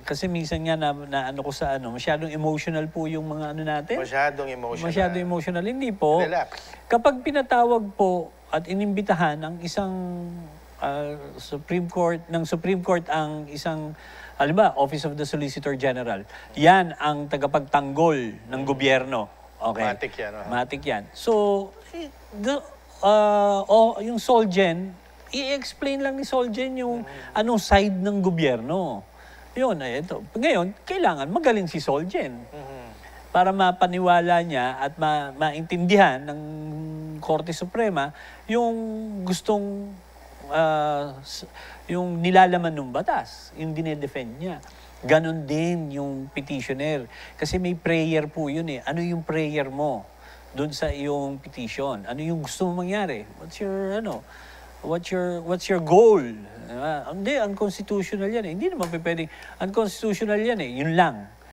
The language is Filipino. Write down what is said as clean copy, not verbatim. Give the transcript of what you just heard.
Kasi minsan nga na ano ko sa ano, masyadong emotional po yung mga ano natin. Masyadong emotional. Masyadong emotional. Hindi po. Relax. Kapag pinatawag po at inimbitahan ang isang Supreme Court, ng Supreme Court ang isang, halimbawa, Office of the Solicitor General, yan ang tagapagtanggol ng gobyerno. Okay. Matik yan. Matik yan. So, yung Solgen, i-explain lang ni Solgen yung anong side ng gobyerno. Yun, ito. Ngayon, kailangan magaling si Solgen para mapaniwala niya at maintindihan ng Korte Suprema yung gustong yung nilalaman ng batas, yung dinedefend niya. Ganon din yung petitioner. Kasi may prayer po yun eh. Ano yung prayer mo doon sa iyong petition? Ano yung gusto mo mangyari? What's your goal? Hindi, unconstitutional yan eh. Hindi naman pwedeng unconstitutional yan eh. Yun lang.